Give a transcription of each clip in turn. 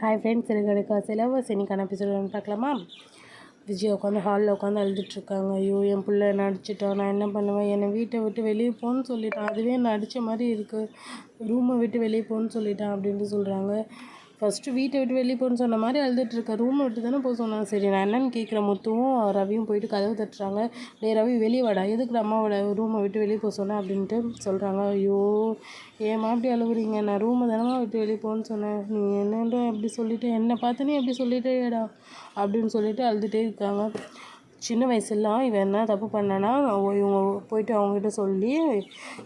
Hi friends, எனக்கு syllabus இன்னைக்கான episode பார்க்கலாமா? விஜய் உட்காந்து ஹாலில் உட்காந்து அழுதுட்ருக்காங்க. ஐயோ, என் பிள்ளை நடிச்சிட்டான், நான் என்ன பண்ணுவேன்? என்னை வீட்டை விட்டு வெளியே போன்னு சொல்லிட்டான், அதுவே நடித்த மாதிரி இருக்குது. ரூமை விட்டு வெளியே போன்னு சொல்லிட்டான் அப்படின்ட்டு சொல்கிறாங்க. ஃபஸ்ட்டு வீட்டை விட்டு வெளியே போன்னு சொன்ன மாதிரி அழுதுட்ருக்கேன். ரூமை விட்டு தானே போக சொன்னாங்க. சரி, நான் என்னென்னு கேட்குறேன். முத்துவும் ரவியும் போயிட்டு கதவு தட்டுறாங்க. ரவி வெளியே வாடா, எதுக்கு அம்மாவோட ரூமை விட்டு வெளியே போக சொன்னேன் அப்படின்ட்டு சொல்கிறாங்க. ஐயோ, ஏம்மா அப்படி அழுகுறீங்க? நான் ரூமை தானம்மா விட்டு வெளியே போன்னு சொன்னேன், நீ என்னன்ற அப்படி சொல்லிவிட்டு என்னை பார்த்து நீ அப்படி சொல்லிட்டேடா அப்படின்னு சொல்லிட்டு அழுதுகிட்டே இருக்காங்க. சின்ன வயசுலாம் இவன் என்ன தப்பு பண்ணனா இவங்க போயிட்டு அவங்ககிட்ட சொல்லி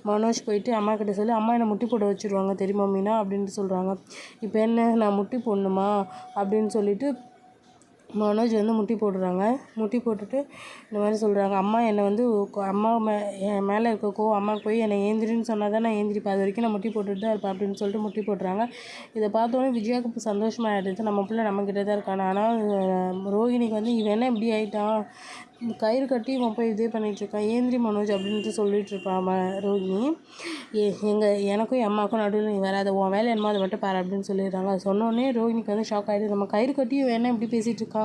மனோஜ் போயிட்டு அம்மா கிட்ட சொல்லி அம்மா என்னை முட்டி போட வச்சுருவாங்க தெரியுமா மீனா அப்படின்ட்டு சொல்கிறாங்க. இப்போ என்ன நான் முட்டி போடணுமா அப்படின்னு சொல்லிட்டு மனோஜ் வந்து முட்டி போடுறாங்க. முட்டி போட்டுட்டு இந்த மாதிரி சொல்கிறாங்க, அம்மா என்னை வந்து அம்மா என் மேலே இருக்கக்கோ அம்மாவுக்கு போய் என்னை ஏந்திரின்னு சொன்னால் தான் நான் ஏந்திரிப்பேன், அது வரைக்கும் நான் முட்டி போட்டுட்டு தான் இருப்பேன் அப்படின்னு சொல்லிட்டு முட்டி போடுறாங்க. இதை பார்த்தோன்னே விஜயாவுக்கு சந்தோஷமாகிடுது, நம்ம பிள்ளை நம்மக்கிட்ட தான் இருக்கானே. ஆனால் ரோஹிணிக்கு வந்து இவன் என்ன இப்படி ஆகிட்டான், கயிறு கட்டி இவன் போய் இதே பண்ணிகிட்ருக்கான், ஏந்திரி மனோஜ் அப்படின்ட்டு சொல்லிட்டு இருப்பான் ரோஹிணி. எனக்கும் என் அம்மாவுக்கும் நடுவில் நீ வராத, உன் வேலை என்னமோ அதை மட்டும் பாரு அப்படின்னு சொல்லிடுறாங்க. அது சொன்னோடனே ரோஹிணிக்கு வந்து ஷாக் ஆகிடுது, நம்ம கயிறு கட்டி இவன் என்ன இப்படி பேசிகிட்டு இருக்கான்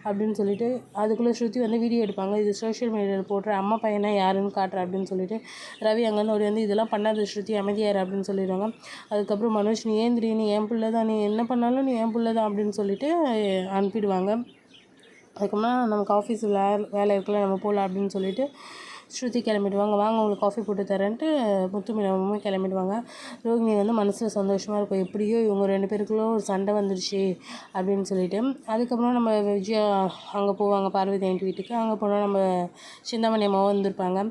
அப்படின்னு சொல்லிட்டு அதுக்குள்ளே ஸ்ருதி வந்து வீடியோ எடுப்பாங்க. இது சோஷியல் மீடியாவில் போடுற அம்மா பையனை யாருன்னு காட்டுற அப்படின்னு சொல்லிட்டு ரவி அங்கேருந்து ஓடி வந்து இதெல்லாம் பண்ணாத ஸ்ருதி, அமைதியார் அப்படின்னு சொல்லிடுவாங்க. அதுக்கப்புறம் மனோஜ், நீ ஏந்திரி, நீ என் பிள்ளை தான், நீ என்ன பண்ணாலும் நீ என் பிள்ளை தான் அப்படின்னு சொல்லிட்டு அனுப்பிடுவாங்க. அதுக்கப்புறம் நமக்கு ஆஃபீஸ் வேலை இருக்குல்ல, நம்ம போகலாம் அப்படின்னு சொல்லிட்டு ஸ்ருதி கிளம்பிடுவாங்க. வாங்க உங்களுக்கு காஃபி போட்டு தரேன்ட்டு முத்து மீனமும் கிளம்பிடுவாங்க. ரோகிணி வந்து மனசில் சந்தோஷமாக இருக்கும், எப்படியோ இவங்க ரெண்டு பேருக்குள்ளே ஒரு சண்டை வந்துடுச்சு அப்படின்னு சொல்லிட்டு. அதுக்கப்புறம் நம்ம விஜயா அங்கே போவாங்க, பார்வதி ஆண்டி வீட்டுக்கு. அங்கே போனால் நம்ம சிந்தாமணி அம்மாவும் வந்திருப்பாங்க.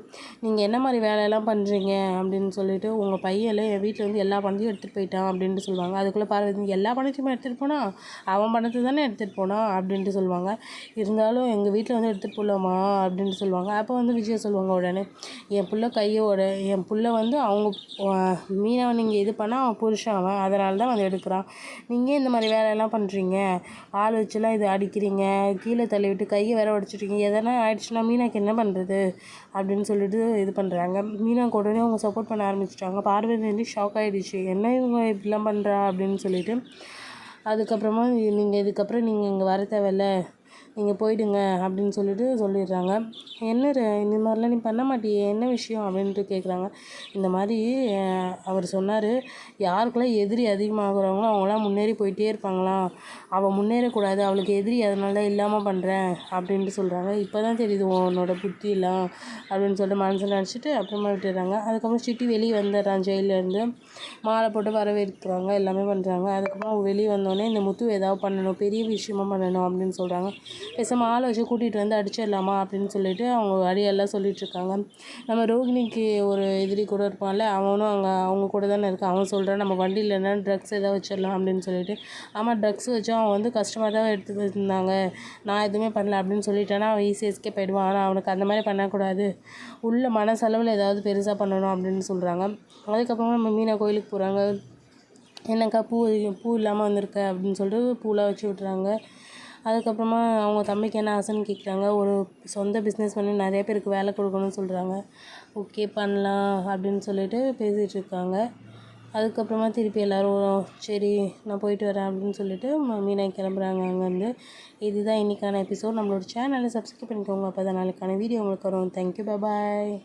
நீங்கள் என்ன மாதிரி வேலையெல்லாம் பண்ணுறீங்க அப்படின்னு சொல்லிட்டு, உங்கள் பையன் என் வீட்டில் வந்து எல்லா பணத்தையும் எடுத்துகிட்டு போயிட்டான் அப்படின்ட்டு சொல்லுவாங்க. அதுக்குள்ளே பார்வதி, எல்லா பணத்தையுமே எடுத்துகிட்டு போனால் அவன் பணத்தை தானே எடுத்துகிட்டு போனான் அப்படின்ட்டு சொல்லுவாங்க. இருந்தாலும் எங்கள் வீட்டில் வந்து எடுத்துகிட்டு போகலாமா அப்படின்ட்டு சொல்லுவாங்க. அப்போ வந்து விஜயா சொல்லுவாங்க உடனே, என் பிள்ளை கையோட என் பிள்ளை வந்து அவங்க மீனாவை நீங்கள் இது பண்ணால் அவன் புருஷன், அவன் அதனால தான் வந்து எடுக்கிறான். நீங்கள் இந்த மாதிரி வேலையெல்லாம் பண்ணுறீங்க, ஆள் வச்சுலாம் இது அடிக்கிறீங்க, கீழே தள்ளி விட்டு கையை வேற உடச்சிட்ருக்கீங்க, எதனா ஆயிடுச்சுன்னா மீனாக்கு என்ன பண்ணுறது அப்படின்னு சொல்லிட்டு இது பண்ணுறாங்க. மீனாக்கு உடனே அவங்க சப்போர்ட் பண்ண ஆரம்பிச்சிட்டாங்க. பார்வதி வந்து ஷாக் ஆகிடுச்சு, என்ன இவங்க இப்படிலாம் பண்ணுறா அப்படின்னு சொல்லிட்டு. அதுக்கப்புறமா இதுக்கப்புறம் நீங்கள் இங்கே வர தேவையில்ல, நீங்கள் போயிடுங்க அப்படின்னு சொல்லிட்டு சொல்லிடுறாங்க. என்ன இந்த மாதிரிலாம் நீ பண்ண மாட்டியே, என்ன விஷயம் அப்படின்ட்டு கேட்குறாங்க. இந்த மாதிரி அவர் சொன்னார், யாருக்கெல்லாம் எதிரி அதிகமாகறாங்களோ அவங்களாம் முன்னேறி போயிட்டே இருப்பாங்களாம், அவள் முன்னேறக்கூடாது, அவளுக்கு எதிரி அதனால தான் இல்லாமல் பண்ணுறேன் அப்படின்ட்டு சொல்கிறாங்க. இப்போ தான் தெரியுது உன்னோட புத்திலாம் அப்படின்னு சொல்லிட்டு மனசில் நினச்சிட்டு அப்புறமா விட்டுடுறாங்க. அதுக்கப்புறம் சிட்டி வெளியே வந்துடுறான் ஜெயிலேருந்து. மாலை போட்டு வரவேற்கிறாங்க, எல்லாமே பண்ணுறாங்க. அதுக்கப்புறம் அவங்க வெளியே வந்தோடனே இந்த முத்து ஏதாவது பண்ணணும், பெரிய விஷயமா பண்ணணும் அப்படின்னு சொல்கிறாங்க. பேசாமல் ஆளை வச்சு கூட்டிகிட்டு வந்து அடிச்சிடலாமா அப்படின்னு சொல்லிட்டு அவங்க அடியெல்லாம் சொல்லிகிட்ருக்காங்க. நம்ம ரோகிணிக்கு ஒரு எதிரி கூட இருப்பான்ல, அவனும் அவங்க கூட தானே இருக்கான். அவன் சொல்கிறான், நம்ம வண்டியில் என்ன ட்ரக்ஸ் எதாவது வச்சிடலாம் அப்படின்னு சொல்லிட்டு. ஆமாம், ட்ரக்ஸ் வச்சா அவன் வந்து கஷ்டமாக தான் எடுத்து வச்சுருந்தாங்க, நான் எதுவுமே பண்ணல அப்படின்னு சொல்லிட்டேன்னா அவன் ஈஸி எஸ்கேப் ஆகிடுவான். ஆனால் அவனுக்கு அந்த மாதிரி பண்ணக்கூடாது, உள்ள மனசளவில் ஏதாவது பெருசாக பண்ணணும் அப்படின்னு சொல்கிறாங்க. அதுக்கப்புறமா நம்ம மீனா கோயிலுக்கு போகிறாங்க. என்னக்கா பூ இல்லாமல் வந்திருக்க அப்படின்னு சொல்லிட்டு பூலாம் வச்சு விட்றாங்க. அதுக்கப்புறமா அவங்க தம்பிக்கு என்ன ஆசைன்னு கேட்குறாங்க. ஒரு சொந்த பிஸ்னஸ் பண்ணி நிறைய பேருக்கு வேலை கொடுக்கணும்னு சொல்கிறாங்க. ஓகே பண்ணலாம் அப்படின்னு சொல்லிட்டு பேசிகிட்ருக்காங்க. அதுக்கப்புறமா திருப்பி எல்லோரும் சரி நான் போயிட்டு வரேன் அப்படின்னு சொல்லிட்டு மீனா கிளம்புறாங்க அங்கேருந்து. இதுதான் இன்றைக்கான எபிசோட். நம்மளோட சேனலை சப்ஸ்கிரைப் பண்ணிக்கோங்க, அப்போ தான் நாளைக்கான வீடியோ உங்களுக்கு வரும். தேங்க்யூ, பாய்.